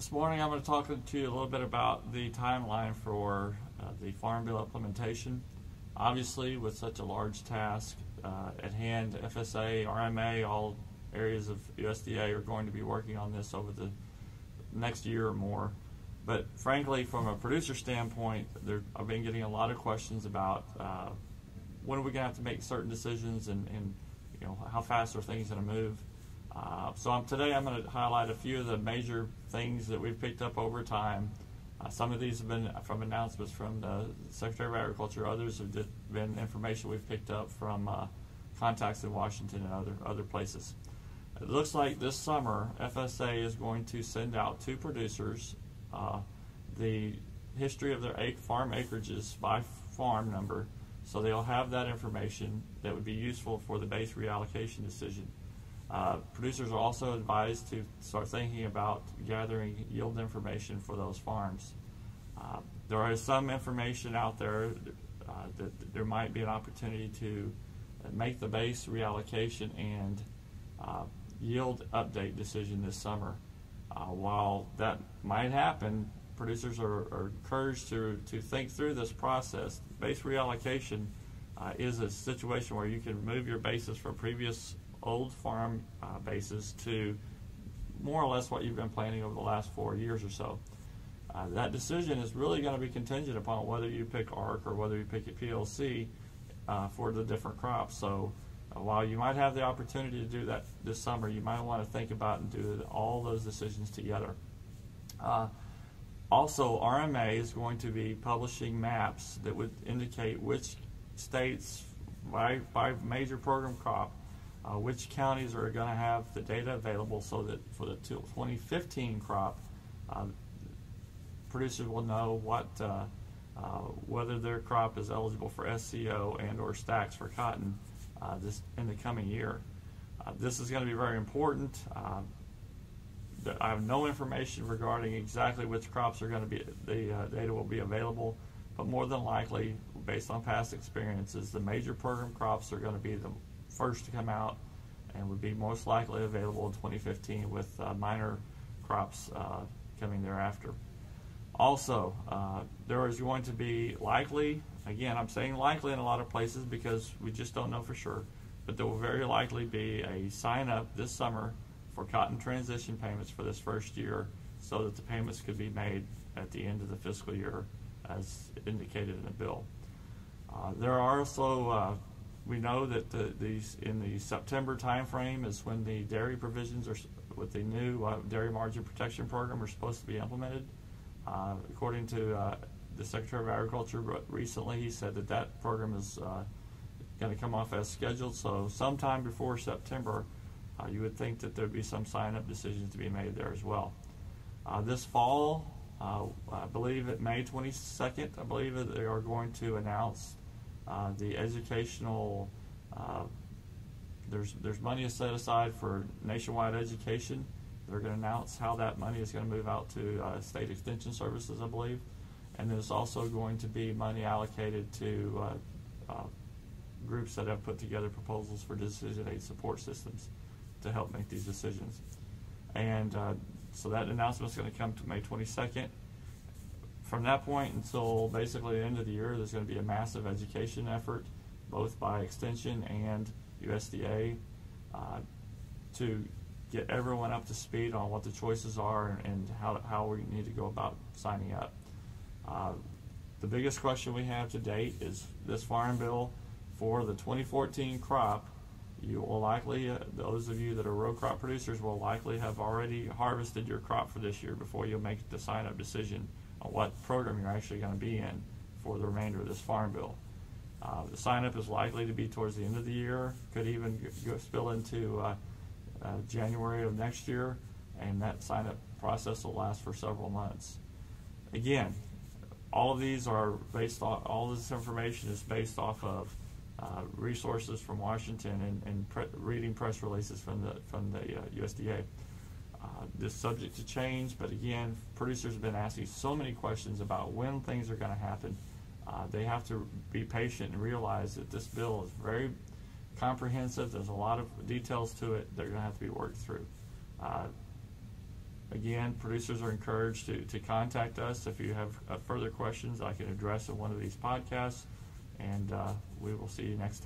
This morning I'm going to talk to you a little bit about the timeline for the Farm Bill implementation. Obviously, with such a large task at hand, FSA, RMA, all areas of USDA are going to be working on this over the next year or more. But frankly, from a producer standpoint, I've been getting a lot of questions about when are we going to have to make certain decisions and you know, how fast are things going to move. Today I'm going to highlight a few of the major things that we've picked up over time. Some of these have been from announcements from the Secretary of Agriculture. Others have been information we've picked up from contacts in Washington and other places. It looks like this summer FSA is going to send out to producers the history of their farm acreages by farm number, so they'll have that information that would be useful for the base reallocation decision. Producers are also advised to start thinking about gathering yield information for those farms. There is some information out there that there might be an opportunity to make the base reallocation and yield update decision this summer. While that might happen, producers are encouraged to think through this process. Base reallocation is a situation where you can move your basis from previous old farm bases to more or less what you've been planning over the last 4 years or so. That decision is really going to be contingent upon whether you pick ARC or whether you pick a PLC for the different crops. So while you might have the opportunity to do that this summer, you might want to think about and do all those decisions together. Also, RMA is going to be publishing maps that would indicate which states by major program crop which counties are going to have the data available, so that for the 2015 crop, producers will know whether their crop is eligible for SCO and or stacks for cotton in the coming year. This is going to be very important. I have no information regarding exactly which crops are going to be, the data will be available, but more than likely, based on past experiences, the major program crops are going to be the first to come out and would be most likely available in 2015, with minor crops coming thereafter. Also, there is going to be likely, again I'm saying likely in a lot of places because we just don't know for sure, but there will very likely be a sign up this summer for cotton transition payments for this first year, so that the payments could be made at the end of the fiscal year as indicated in the bill. There are also we know that in the September timeframe is when the dairy provisions with the new dairy margin protection program are supposed to be implemented. According to the Secretary of Agriculture, recently he said that program is going to come off as scheduled. So sometime before September, you would think that there would be some sign-up decisions to be made there as well. This fall, I believe at May 22nd, I believe that they are going to announce the educational, there's money set aside for nationwide education. They're going to announce how that money is going to move out to state extension services, I believe. And there's also going to be money allocated to groups that have put together proposals for decision aid support systems to help make these decisions. And so that announcement is going to come to May 22nd. From that point until basically the end of the year, there's going to be a massive education effort, both by Extension and USDA, to get everyone up to speed on what the choices are and how we need to go about signing up. The biggest question we have to date is this farm bill for the 2014 crop. You will likely, those of you that are row crop producers will likely have already harvested your crop for this year before you'll make the sign-up decision on what program you're actually going to be in for the remainder of this farm bill. The sign-up is likely to be towards the end of the year, could even spill into January of next year, and that sign-up process will last for several months. Again, all of these are based on, all this information is based off of resources from Washington and reading press releases from the USDA. This is subject to change, but again, producers have been asking so many questions about when things are going to happen. They have to be patient and realize that this bill is very comprehensive. There's a lot of details to it that are going to have to be worked through. Again, producers are encouraged to contact us if you have further questions I can address in one of these podcasts, and we will see you next time.